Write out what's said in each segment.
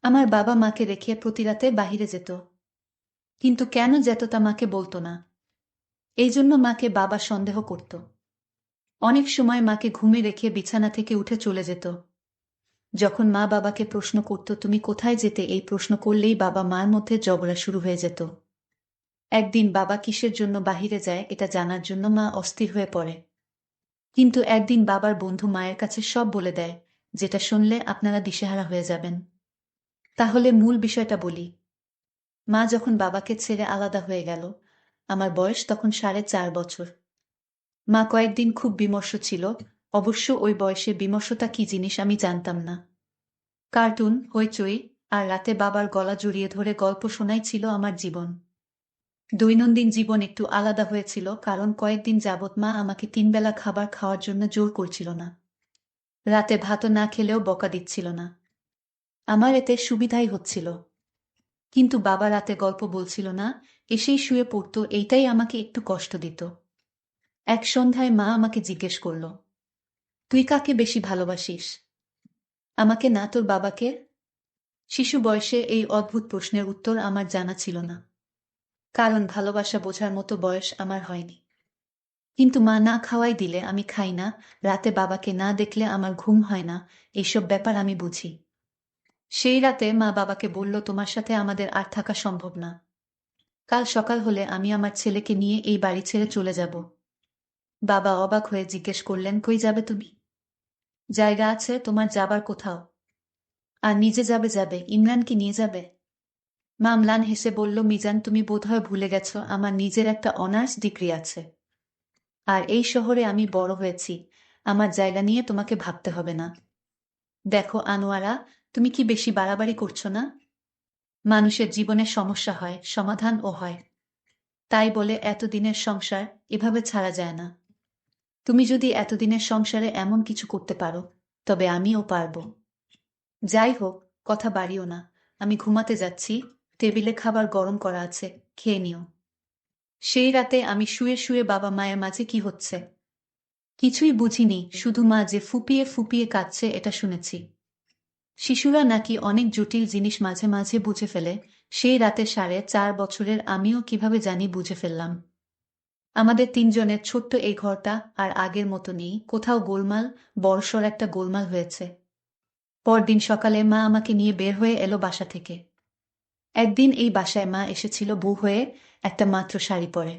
আমার বাবা মাকে রেখে প্রতি রাতে বাহিরে যেত, কিন্তু কেন যেত তা মাকে বলতো না। এই জন্য মাকে বাবা সন্দেহ করত। অনেক সময় মাকে ঘুমে রেখে বিছানা থেকে উঠে চলে যেত। যখন মা বাবাকে প্রশ্ন করত তুমি কোথায় যেতে, এই প্রশ্ন করলেই বাবা মার মধ্যে ঝগড়া শুরু হয়ে যেত। একদিন বাবা কিসের জন্য বাহিরে যায় এটা জানার জন্য মা অস্থির হয়ে পড়ে। কিন্তু একদিন বাবার বন্ধু মায়ের কাছে সব বলে দেয়, যেটা শুনলে আপনারা দিশেহারা হয়ে যাবেন। তাহলে মূল বিষয়টা বলি। মা যখন বাবাকে ছেড়ে আলাদা হয়ে গেল, আমার বয়স তখন 4.5 বছর। মা কয়েকদিন খুব বিমর্ষ ছিল। অবশ্য ওই বয়সে বিমর্ষতা কি জিনিস আমি জানতাম না। কার্টুন, হইচই আর রাতে বাবার গলা জড়িয়ে ধরে গল্প শোনাই ছিল আমার জীবন। দৈনন্দিন জীবন একটু আলাদা হয়েছিল, কারণ কয়েকদিন যাবৎ মা আমাকে 3 বেলা খাবার খাওয়ার জন্য জোর করছিল না। রাতে ভাতও না খেলেও বকা দিচ্ছিল না। আমার এতে সুবিধাই হচ্ছিল। কিন্তু বাবা রাতে গল্প বলছিল না, এসেই শুয়ে পড়তো, এইটাই আমাকে একটু কষ্ট দিত। এক সন্ধ্যায় মা আমাকে জিজ্ঞেস করল, তুই কাকে বেশি ভালোবাসিস, আমাকে না তোর বাবাকে? শিশু বয়সে এই অদ্ভুত প্রশ্নের উত্তর আমার জানা ছিল না, কারণ ভালোবাসা বোঝার মতো বয়স আমার হয়নি। কিন্তু মা না খাওয়াই দিলে আমি খাই না, রাতে বাবাকে না দেখলে আমার ঘুম হয় না, এইসব ব্যাপার আমি বুঝি। সেই রাতে মা বাবাকে বলল, তোমার সাথে আমাদের আর থাকা সম্ভব না। কাল সকাল হলে আমি আমার ছেলেকে নিয়ে এই বাড়ি ছেড়ে চলে যাব। বাবা অবাক হয়ে জিজ্ঞেস করলেন, কই যাবে তুমি? জায়গা আছে তোমার যাবার কোথাও? আর নিজে যাবে? যাবে, ইমরান কি নিয়ে যাবে? মা ম্লান হেসে বলল, মিজান, তুমি বোধহয় ভুলে গেছো আমার নিজের একটা অনার্স ডিগ্রি আছে। আর এই শহরে আমি বড় হয়েছি, আমার জায়গা নিয়ে তোমাকে ভাবতে হবে না। দেখো আনোয়ারা, তুমি কি বেশি বাড়াবাড়ি করছো না? মানুষের জীবনে সমস্যা হয়, সমাধানও হয়। তাই বলে এতদিনের সংসার এভাবে ছাড়া যায় না। তুমি যদি এতদিনের সংসারে এমন কিছু করতে পারো, তবে আমিও পারবো। যাই হোক, কথা বাড়িও না, আমি ঘুমাতে যাচ্ছি। টেবিলে খাবার গরম করা আছে, খেয়ে নিও। সেই রাতে আমি শুয়ে শুয়ে বাবা মায়ের মাঝে কি হচ্ছে কিছুই বুঝিনি, শুধু মা যে ফুপিয়ে ফুপিয়ে কাঁদছে এটা শুনেছি। শিশুরা নাকি অনেক জটিল জিনিস মাঝে মাঝে বুঝে ফেলে, সেই রাতে 4.5 বছরের আমিও কিভাবে জানি বুঝে ফেললাম। আমাদের তিনজনের ছোট্ট এই ঘরটা আর আগের মতো নেই, কোথাও গোলমাল, বড়সড় একটা গোলমাল হয়েছে। পরদিন সকালে মা আমাকে নিয়ে বের হয়ে এলো বাসা থেকে। একদিন এই বাসায় মা এসেছিল বউ হয়ে, একটা মাত্র শাড়ি পরে।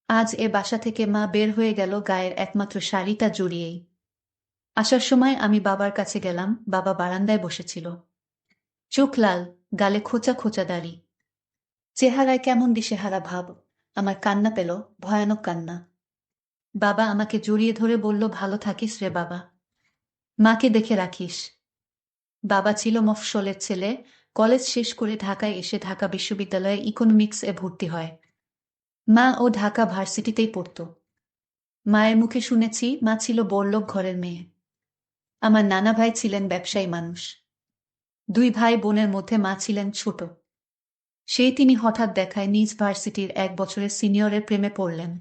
আজ এ বাসা থেকে মা বের হয়ে গেল গায়ের একমাত্র শাড়িটা জড়িয়েই। আসার সময় আমি বাবার কাছে গেলাম, বাবা বারান্দায় বসেছিল। চোখ লাল, গালে খোঁচা খোঁচা দাড়ি, চেহারায় কেমন দিশেহারা ভাব। আমার কান্না পেল, ভয়ানক কান্না। বাবা আমাকে জড়িয়ে ধরে বলল, ভালো থাকিস রে বাবা, মাকে দেখে রাখিস। বাবা ছিল মফস্বলের ছেলে, কলেজ শেষ করে ঢাকায় এসে ঢাকা বিশ্ববিদ্যালয়ে ইকোনমিক্স এ ভর্তি হয়। মা ও ঢাকা ভার্সিটিতেই পড়ত। মায়ের মুখে শুনেছি মা ছিল বড়লোক ঘরের মেয়ে। আমার নানা ভাই ছিলেন ব্যবসায়ী মানুষ। 2 ভাই বোনের মধ্যে মা ছিলেন ছোট। সেই তিনি হঠাৎ দেখায় নিজ ভার্সিটির 1 বছরের সিনিয়রের প্রেমে পড়লেন।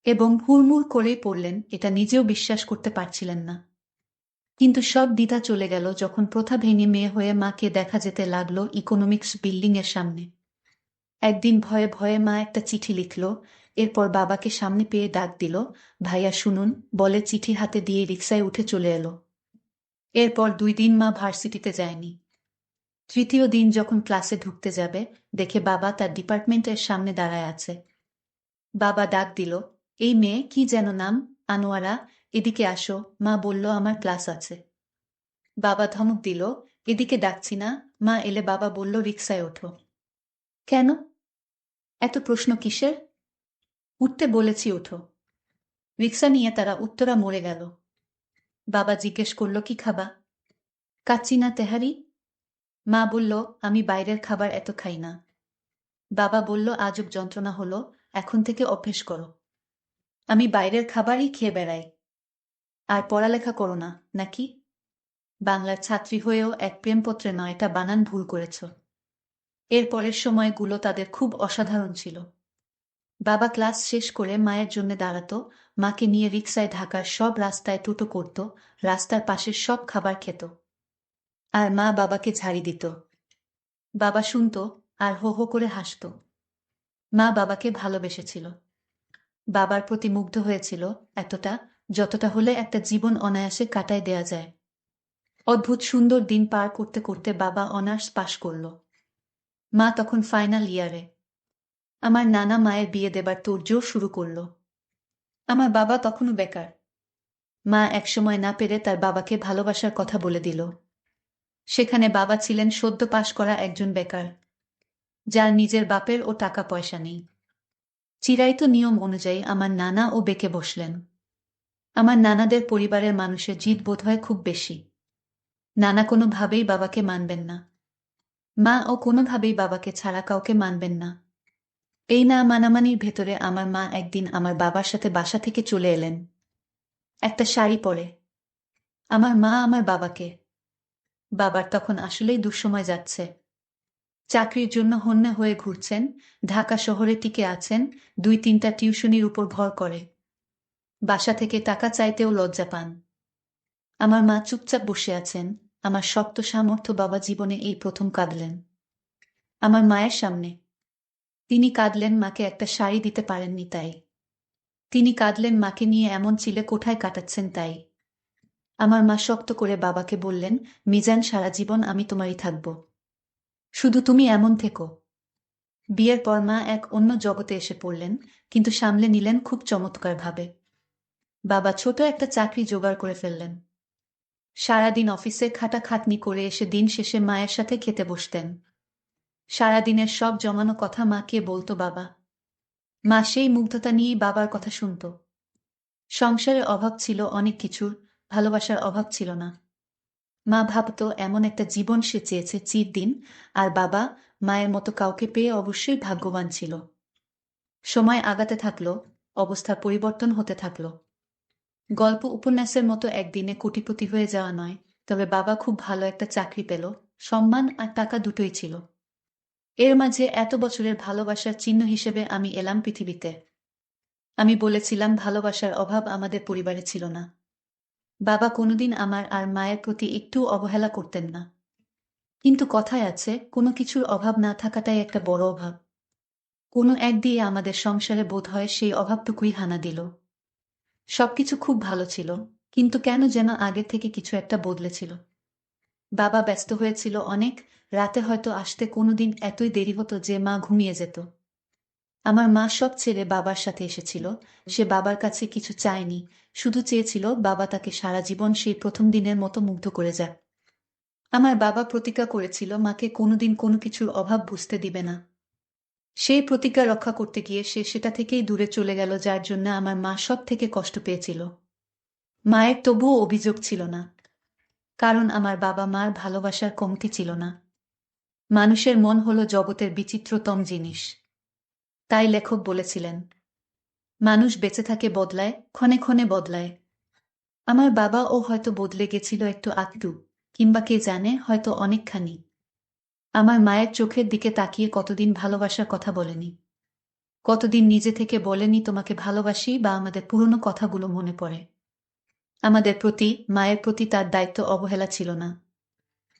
এবং হুড়মুড় করেই পড়লেন, এটা নিজেও বিশ্বাস করতে পারছিলেন না। কিন্তু সব দ্বিধা চলে গেল যখন প্রথা ভেঙে মেয়ে হয়ে মাকে দেখা যেতে লাগলো ইকোনমিক্স বিল্ডিং এর সামনে। একদিন ভয়ে ভয়ে মা একটা চিঠি লিখল, এরপর বাবাকে সামনে পেয়ে ডাক দিল, ভাইয়া শুনুন, বলে চিঠি হাতে দিয়ে রিকশায় উঠে চলে এলো। এরপর 2 দিন মা ভার্সিটিতে যায়নি। তৃতীয় দিন যখন ক্লাসে ঢুকতে যাবে, দেখে বাবা তার ডিপার্টমেন্টের সামনে দাঁড়ায় আছে। বাবা ডাক দিল, এই মেয়ে, কি যেন নাম, আনোয়ারা, এদিকে আসো। মা বলল, আমার ক্লাস আছে। বাবা ধমক দিল, এদিকে ডাকছি না। মা এলে বাবা বলল, রিকশায় ওঠো। কেন? এত প্রশ্ন কিসের? উঠতে বলেছি, ওঠো। রিকশা নিয়ে তারা উত্তরা মোড়ে গেল। বাবা জিজ্ঞেস করল, কি খাবা? কাচ্চি না তেহারি? মা বলল, আমি বাইরের খাবার এত খাই না। বাবা বলল, আজব যন্ত্রণা হলো, এখন থেকে অভ্যেস করো। আমি বাইরের খাবারই খেয়ে বেড়াই। আর পড়ালেখা করো না নাকি? বাংলার ছাত্রী হয়েও এক প্রেমপত্রে 9টা বানান ভুল করেছ। এর পরের সময়গুলো তাদের খুব অসাধারণ ছিল। বাবা ক্লাস শেষ করে মায়ের জন্য দাঁড়াতো, মাকে নিয়ে রিকশায় ঢাকার সব রাস্তায় টোটো করত, রাস্তার পাশের সব খাবার খেত। আর মা বাবাকে ঝাড়ি দিত। বাবা শুনত আর হো হো করে হাসত। মা বাবাকে ভালোবেসেছিল, বাবার প্রতি মুগ্ধ হয়েছিল এতটা, যতটা হলে একটা জীবন অনায়াসে কাটায় দেয়া যায়। অদ্ভুত সুন্দর দিন পার করতে করতে বাবা অনার্স পাশ করল। মা তখন ফাইনাল ইয়ারে। আমার নানা মায়ের বিয়ে দেবার তোড়জোড় শুরু করল। আমার বাবা তখনও বেকার। মা একসময় না পেরে তার বাবাকে ভালোবাসার কথা বলে দিল। সেখানে বাবা ছিলেন সদ্য পাশ করা একজন বেকার, যার নিজের বাপের ও টাকা পয়সা নেই। চিরায়ত নিয়ম অনুযায়ী আমার নানা ও বেঁকে বসলেন। আমার নানাদের পরিবারের মানুষের জিদ বোধহয় খুব বেশি। নানা কোনোভাবেই বাবাকে মানবেন না, মা ও কোনোভাবেই বাবাকে ছাড়া কাউকে মানবেন না। এই না মানামানির ভেতরে আমার মা একদিন আমার বাবার সাথে বাসা থেকে চলে এলেন, একটা শাড়ি পরে। আমার মা আমার বাবাকে, বাবার তখন আসলেই দুঃসময় যাচ্ছে, চাকরির জন্য হন্যে হয়ে ঘুরছেন, ঢাকা শহরে টিকে আছেন, 2-3টা টিউশনির উপর ভর করে, বাসা থেকে টাকা চাইতেও লজ্জা পান। আমার মা চুপচাপ বসে আছেন। আমার শক্ত সামর্থ্য বাবা জীবনে এই প্রথম কাঁদলেন আমার মায়ের সামনে। তিনি কাঁদলেন মাকে একটা শাড়ি দিতে পারেননি তাই। তিনি কাঁদলেন মাকে নিয়ে এমন চিলে কোঠায় কাটাচ্ছেন তাই। আমার মা শক্ত করে বাবাকে বললেন, মিজান, সারা জীবন আমি তোমারই থাকব, শুধু তুমি এমন থেকো। বিয়ের পর মা এক অন্য জগতে এসে পড়লেন, কিন্তু সামলে নিলেন খুব চমৎকারভাবে। বাবা ছোট একটা চাকরি জোগাড় করে ফেললেন। সারাদিন অফিসে খাটাখাটনি করে এসে দিন শেষে মায়ের সাথে খেতে বসতেন। সারাদিনের সব জমানো কথা মাকে বলতো বাবা। মা সেই মুগ্ধতা নিয়েই বাবার কথা শুনত। সংসারের অভাব ছিল অনেক কিছুর, ভালোবাসার অভাব ছিল না। মা ভাবত এমন একটা জীবন সে চেয়েছে চিরদিন, আর বাবা মায়ের মতো কাউকে পেয়ে অবশ্যই ভাগ্যবান ছিল। সময় আগাতে থাকলো, অবস্থার পরিবর্তন হতে থাকলো। গল্প উপন্যাসের মতো একদিনে কোটিপতি হয়ে যাওয়া নয়, তবে বাবা খুব ভালো একটা চাকরি পেল, সম্মান আর টাকা দুটোই ছিল। এর মাঝে এত বছরের ভালোবাসার চিহ্ন হিসেবে আমি এলাম পৃথিবীতে। আমি বলেছিলাম ভালোবাসার অভাব আমাদের পরিবারে ছিল না। বাবা কোনোদিন আমার আর মায়ের প্রতি একটু অবহেলা করতেন না। কিন্তু কথায় আছে, কোনো কিছুর অভাব না থাকাটাই একটা বড় অভাব। কোনো এক দিয়ে আমাদের সংসারে বোধ হয় সেই অভাবটুকুই হানা দিল। সবকিছু খুব ভালো ছিল, কিন্তু কেন যেন আগের থেকে কিছু একটা বদলেছিল। বাবা ব্যস্ত হয়েছিল অনেক, রাতে হয়তো আসতে কোনোদিন এতই দেরি হতো যে মা ঘুমিয়ে যেত। আমার মা সব ছেড়ে বাবার সাথে এসেছিল। সে বাবার কাছে কিছু চায়নি, শুধু চেয়েছিল বাবা তাকে সারা জীবন সেই প্রথম দিনের মতো মুগ্ধ করে যাক। আমার বাবা প্রতিজ্ঞা করেছিল মাকে কোনোদিন কোনো কিছুর অভাব বুঝতে দিবে না। সেই প্রতিজ্ঞা রক্ষা করতে গিয়ে সে সেটা থেকেই দূরে চলে গেল, যার জন্য আমার মা সব থেকে কষ্ট পেয়েছিল। মায়ের তবুও অভিযোগ ছিল না, কারণ আমার বাবা মার ভালোবাসার কমতি ছিল না। মানুষের মন হলো জগতের বিচিত্রতম জিনিস। তাই লেখক বলেছিলেন, মানুষ বেঁচে থাকে বদলায়, ক্ষণে ক্ষণে বদলায়। আমার বাবাও হয়তো বদলে গেছিল একটু আধটু, কিংবা কে জানে, হয়তো অনেকখানি। আমার মায়ের চোখের দিকে তাকিয়ে কতদিন ভালোবাসার কথা বলেনি, কতদিন নিজে থেকে বলেনি তোমাকে ভালোবাসি, বা আমাদের পুরনো কথাগুলো মনে পড়ে। আমাদের প্রতি, মায়ের প্রতি তার দায়িত্ব অবহেলা ছিল না।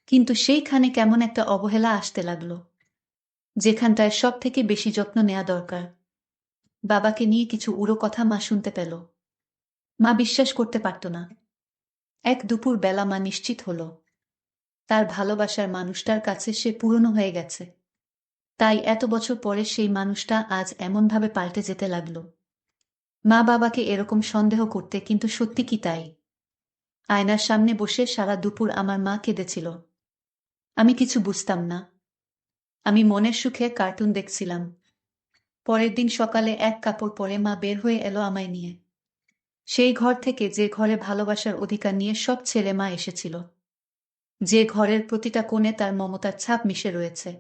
কিন্তু সেইখানে কেমন একটা অবহেলা আসতে লাগলো, যেখানটায় সব থেকে বেশি যত্ন নেওয়া দরকার। বাবাকে নিয়ে কিছু উড়ো কথা মা শুনতে পেল। মা বিশ্বাস করতে পারত না। এক দুপুর বেলা মা নিশ্চিত হলো, তার ভালোবাসার মানুষটার কাছে সে পুরনো হয়ে গেছে। তাই এত বছর পরে সেই মানুষটা আজ এমনভাবে পাল্টে যেতে লাগলো। মা বাবাকে এরকম সন্দেহ করতে, কিন্তু সত্যি কি তাই? আয়নার সামনে বসে সারা দুপুর আমার মা কেঁদেছিল। আমি কিছু বুঝতাম না। আমি মনের সুখে কার্টুন দেখছিলাম। পরের দিন সকালে এক কাপড় পরে মা বের হয়ে এলো আমায় নিয়ে। সেই ঘর থেকে, যে ঘরে ভালোবাসার অধিকার নিয়ে সব ছেলে মা এসেছিল, যে ঘরের প্রতিটা কোণে তার মমতার ছাপ মিশে রয়েছে।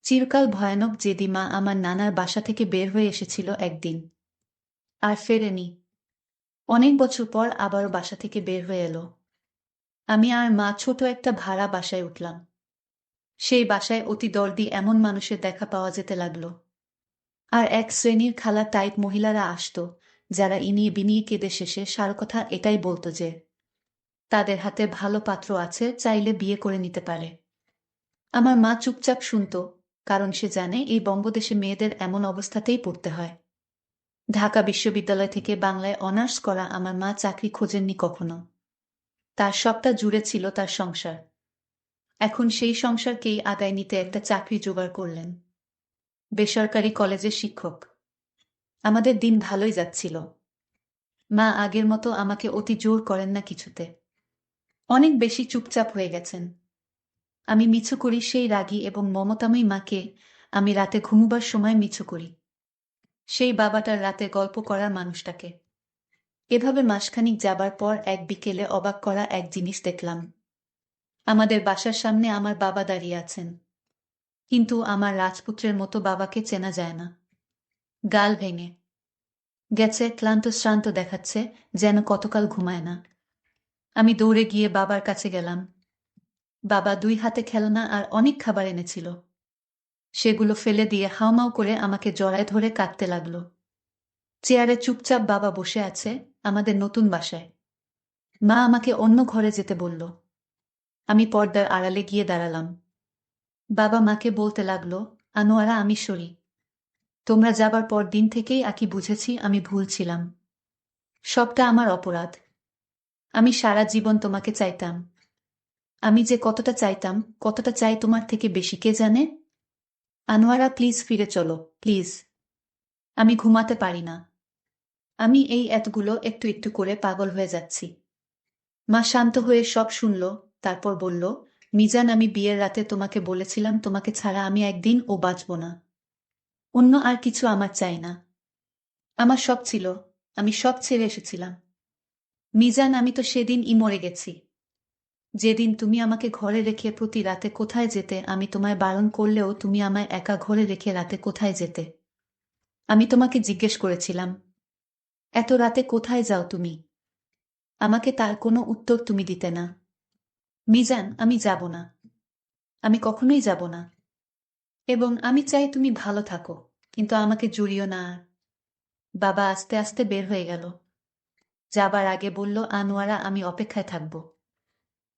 চিরকাল ভয়ানক জেদি মা আমার নানার বাসা থেকে বের হয়ে এসেছিল একদিন, আর ফেরেনি। অনেক বছর পর আবারও বাসা থেকে বের হয়ে এলো। আমি আর মা ছোট একটা ভাড়া বাসায় উঠলাম। সেই বাসায় অতি দর্দি এমন মানুষের দেখা পাওয়া যেতে লাগলো। আর এক শ্রেণীর খালা টাইপ মহিলারা আসতো, যারা ইনিয়ে বিনিয়ে কেঁদে শেষে সার কথা এটাই বলতো যে তাদের হাতে ভালো পাত্র আছে, চাইলে বিয়ে করে নিতে পারে। আমার মা চুপচাপ শুনত, কারণ সে জানে এই বঙ্গদেশে মেয়েদের এমন অবস্থাতেই পড়তে হয়। ঢাকা বিশ্ববিদ্যালয় থেকে বাংলায় অনার্স করা আমার মা চাকরি খোঁজেননি কখনো। তার সবটা জুড়ে ছিল তার সংসার। এখন সেই সংসারকেই আগায় নিতে একটা চাকরি জোগাড় করলেন, বেসরকারি কলেজের শিক্ষক। আমাদের দিন ভালোই যাচ্ছিল। মা আগের মতো আমাকে অতি জোর করেন না কিছুতে। অনেক বেশি চুপচাপ হয়ে গেছেন। আমি মিছু করি সেই রাগী এবং মমতাময়ী মাকে। আমি রাতে ঘুমুবার সময় মিছু করি সেই বাবাটার রাতে গল্প করার মানুষটাকে। এভাবে মাসখানিক যাবার পর এক বিকেলে অবাক করা এক জিনিস দেখলাম। আমাদের বাসার সামনে আমার বাবা দাঁড়িয়ে আছেন, কিন্তু আমার রাজপুত্রের মতো বাবাকে চেনা যায় না। গাল ভেঙে গেছে, ক্লান্ত শ্রান্ত দেখাচ্ছে, যেন কতকাল ঘুমায় না। আমি দৌড়ে গিয়ে বাবার কাছে গেলাম। বাবা 2 হাতে খেলনা আর অনেক খাবার এনেছিল। সেগুলো ফেলে দিয়ে হাউমাউ করে আমাকে জড়ায় ধরে কাঁদতে লাগলো। চেয়ারে চুপচাপ বাবা বসে আছে, আমাদের নতুন বাসায়। মা আমাকে অন্য ঘরে যেতে বলল। আমি পর্দার আড়ালে গিয়ে দাঁড়ালাম। বাবা মাকে বলতে লাগলো, আনোয়ারা, আমি সরি। তোমরা যাবার পর দিন থেকেই আকি বুঝেছি আমি ভুল ছিলাম। সবটা আমার অপরাধ। আমি সারা জীবন তোমাকে চাইতাম। আমি যে কতটা চাইতাম, কতটা চাই তোমার থেকে বেশি কে জানে। আনোয়ারা, প্লিজ ফিরে চলো, প্লিজ। আমি ঘুমাতে পারি না। আমি এই এতগুলো একটু একটু করে পাগল হয়ে যাচ্ছি। মা শান্ত হয়ে সব শুনল, তারপর বলল, মিজান, আমি বিয়ের রাতে তোমাকে বলেছিলাম তোমাকে ছাড়া আমি একদিন ও বাঁচব না। অন্য আর কিছু আমার চাই না। আমার সব ছিল, আমি সব ছেড়ে এসেছিলাম। মিজান, আমি তো সেদিনই মরে গেছি। যেদিন তুমি আমাকে ঘরে রেখে প্রতি রাতে কোথায় যেতে, আমি তোমায় বারণ করলেও তুমি আমায় একা ঘরে রেখে রাতে কোথায় যেতে। আমি তোমাকে জিজ্ঞেস করেছিলাম, এত রাতে কোথায় যাও তুমি? আমাকে তার কোনো উত্তর তুমি দিতে না। মিজান, আমি যাব না। আমি কখনোই যাব না। এবং আমি চাই তুমি ভালো থাকো, কিন্তু আমাকে জুড়িও না আর। বাবা আস্তে আস্তে বের হয়ে গেল। যাবার আগে বলল, আনোয়ারা, আমি অপেক্ষায় থাকব।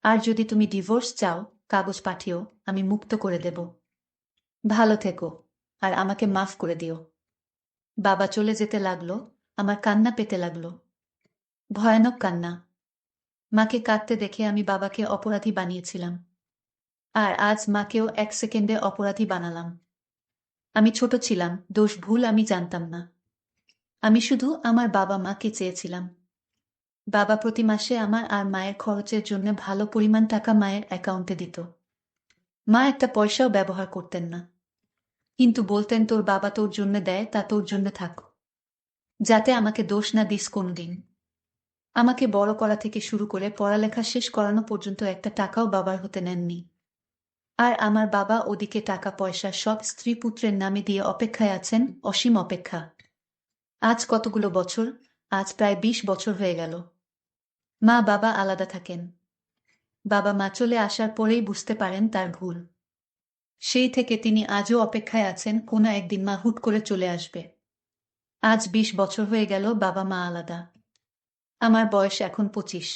আর যদি তুমি ডিভোর্স চাও, কাগজ পাঠিও, আমি মুক্ত করে দেব। ভালো থেকো, আর আমাকে মাফ করে দিও। বাবা চলে যেতে লাগলো। আমার কান্না পেতে লাগলো, ভয়ানক কান্না। মাকে কাঁদতে দেখে আমি বাবাকে অপরাধী বানিয়েছিলাম, আর আজ মাকেও 1 সেকেন্ডে অপরাধী বানালাম। আমি ছোট ছিলাম, দোষ ভুল আমি জানতাম না। আমি শুধু আমার বাবা মাকে চেয়েছিলাম। বাবা প্রতি মাসে আমার আর মায়ের খরচের জন্য ভালো পরিমাণ টাকা মায়ের অ্যাকাউন্টে দিত। মা একটা পয়সাও ব্যবহার করতেন না, কিন্তু বলতেন, তোর বাবা তোর জন্য দেয়, তা তোর জন্য থাক, যাতে আমাকে দোষ না দিস কোনোদিন। আমাকে বড় করা থেকে শুরু করে পড়ালেখা শেষ করানো পর্যন্ত একটা টাকাও বাবার হতে নেননি। আর আমার বাবা ওদিকে টাকা পয়সা সব স্ত্রী পুত্রের নামে দিয়ে অপেক্ষায় আছেন, অসীম অপেক্ষা। আজ কতগুলো বছর, আজ প্রায় 20 বছর হয়ে গেল। মা বাবা আলাদা থাকেন। বাবা মা চলে আসার পরেই বুঝতে পারেন তার ভুল। সেই থেকে তিনি আজও অপেক্ষায় আছেন, কোনো একদিন মা হুট করে চলে আসবে। আজ 20 বছর হয়ে গেল বাবা মা আলাদা। আমার বয়স এখন 25।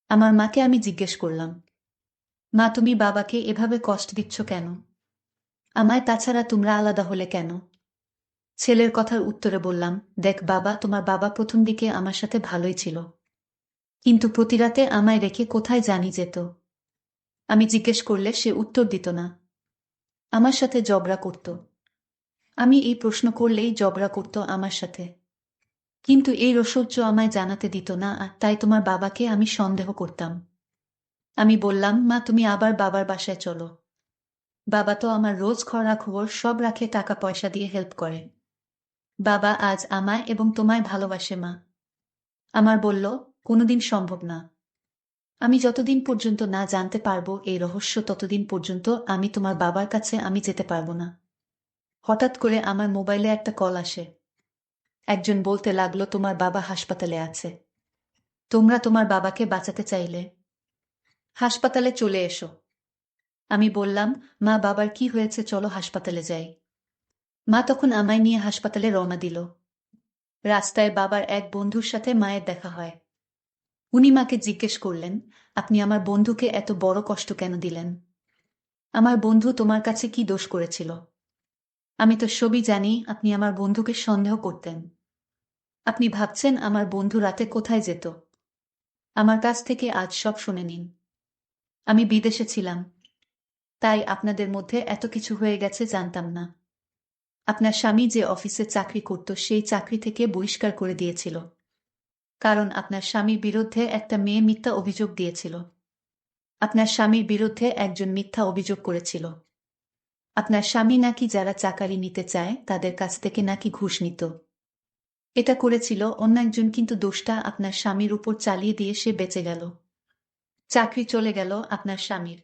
আমার মাকে আমি জিজ্ঞেস করলাম, মা, তুমি বাবাকে এভাবে কষ্ট দিচ্ছ কেন? আমায় তাছাড়া তোমরা আলাদা হলে কেন? ছেলের কথার উত্তরে বললাম, দেখ বাবা, তোমার বাবা প্রথম দিকে আমার সাথে ভালোই ছিল, কিন্তু প্রতি রাতে আমায় রেখে কোথায় জানি যেত। আমি জিজ্ঞেস করলে সে উত্তর দিত না। আমার সাথে ঝগড়া করত। আমি এই প্রশ্ন করলেই ঝগড়া করত আমার সাথে। কিন্তু এই রসহ্য আমায় জানাতে দিত না, আর তাই তোমার বাবাকে আমি সন্দেহ করতাম। আমি বললাম, মা, তুমি আবার বাবার বাসায় চলো। বাবা তো আমার রোজ খবর সব রাখে, টাকা পয়সা দিয়ে হেল্প করে। বাবা আজ আমায় এবং তোমায় ভালোবাসে মা। আমার বলল, কোনোদিন সম্ভব না। আমি যতদিন পর্যন্ত না জানতে পারবো এই রহস্য, ততদিন পর্যন্ত আমি তোমার বাবার কাছে আমি যেতে পারবো না। হঠাৎ করে আমার মোবাইলে একটা কল আসে। একজন বলতে লাগলো, তোমার বাবা হাসপাতালে আছে। তোমরা তোমার বাবাকে বাঁচাতে চাইলে হাসপাতালে চলে এসো। আমি বললাম, মা, বাবার কি হয়েছে, চলো হাসপাতালে যাই। মা তখন আমায় নিয়ে হাসপাতালে রওনা দিল। রাস্তায় বাবার এক বন্ধুর সাথে মায়ের দেখা হয়। উনি মাকে জিজ্ঞেস করলেন, আপনি আমার বন্ধুকে এত বড় কষ্ট কেন দিলেন? আমার বন্ধু তোমার কাছে কি দোষ করেছিল? আমি তো সবই জানি। আপনি আমার বন্ধুকে সন্দেহ করতেন। আপনি ভাবছেন আমার বন্ধু রাতে কোথায় যেত? আমার কাছ থেকে আজ সব শুনে নিন। আমি বিদেশে ছিলাম, তাই আপনাদের মধ্যে এত কিছু হয়ে গেছে জানতাম না। আপনার স্বামী যে অফিসে চাকরি করত সেই চাকরি থেকে বহিষ্কার করে দিয়েছিল, কারণ আপনার স্বামীর বিরুদ্ধে একটা মেয়ে মিথ্যা অভিযোগ দিয়েছিল। আপনার স্বামীর বিরুদ্ধে একজন মিথ্যা অভিযোগ করেছিল। আপনার স্বামী নাকি যারা চাকরি নিতে চায় তাদের কাছ থেকে নাকি ঘুষ নিত। এটা করেছিল অন্য একজন, কিন্তু দোষটা আপনার স্বামীর উপর চালিয়ে দিয়ে সে বেঁচে গেল। চাকরি চলে গেল আপনার স্বামীর।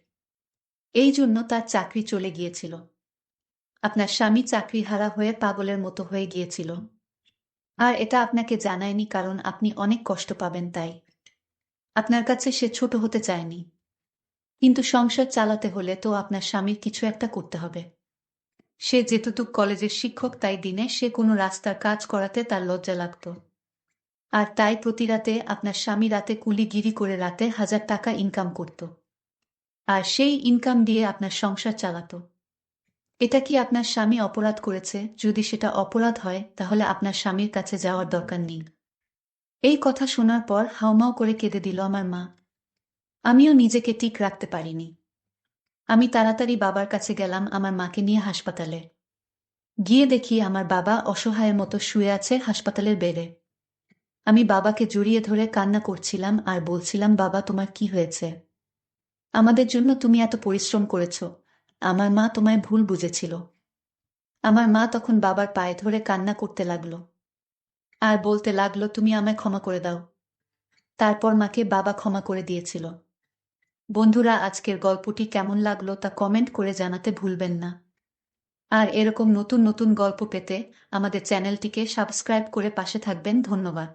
এই জন্য তার চাকরি চলে গিয়েছিল। আপনার স্বামী চাকরিহারা হয়ে পাগলের মতো হয়ে গিয়েছিল। আর এটা আপনাকে জানায়নি কারণ আপনি অনেক কষ্ট পাবেন তাই। আপনার কাছে সে ছোট হতে চায়নি। কিন্তু সংসার চালাতে হলে তো আপনার স্বামীর কিছু একটা করতে হবে। সে যেহেতু কলেজের শিক্ষক, তাই দিনে সে কোনো রাস্তার কাজ করাতে তার লজ্জা লাগত। আর তাই প্রতি রাতে আপনার স্বামী রাতে কুলিগিরি করে রাতে 1000 টাকা ইনকাম করত। আর সেই ইনকাম দিয়ে আপনার সংসার চালাতো। এটা কি আপনার স্বামী অপরাধ করেছে? যদি সেটা অপরাধ হয় তাহলে আপনার স্বামীর কাছে যাওয়ার দরকার নেই। এই কথা শোনার পর হাউমাউ করে কেঁদে দিল আমার মা। আমিও নিজেকে ঠিক রাখতে পারিনি। আমি তাড়াতাড়ি বাবার কাছে গেলাম আমার মাকে নিয়ে হাসপাতালে। গিয়ে দেখি আমার বাবা অসহায়ের মতো শুয়ে আছে হাসপাতালের বেডে। আমি বাবাকে জড়িয়ে ধরে কান্না করছিলাম আর বলছিলাম, বাবা তোমার কি হয়েছে? আমাদের জন্য তুমি এত পরিশ্রম করেছ। আমার মা তোমায় ভুল বুঝেছিল। আমার মা তখন বাবার পায়ে ধরে কান্না করতে লাগলো আর বলতে লাগলো, তুমি আমায় ক্ষমা করে দাও। তারপর মাকে বাবা ক্ষমা করে দিয়েছিল। বন্ধুরা, আজকের গল্পটি কেমন লাগলো তা কমেন্ট করে জানাতে ভুলবেন না। আর এরকম নতুন নতুন গল্প পেতে আমাদের চ্যানেলটিকে সাবস্ক্রাইব করে পাশে থাকবেন। ধন্যবাদ।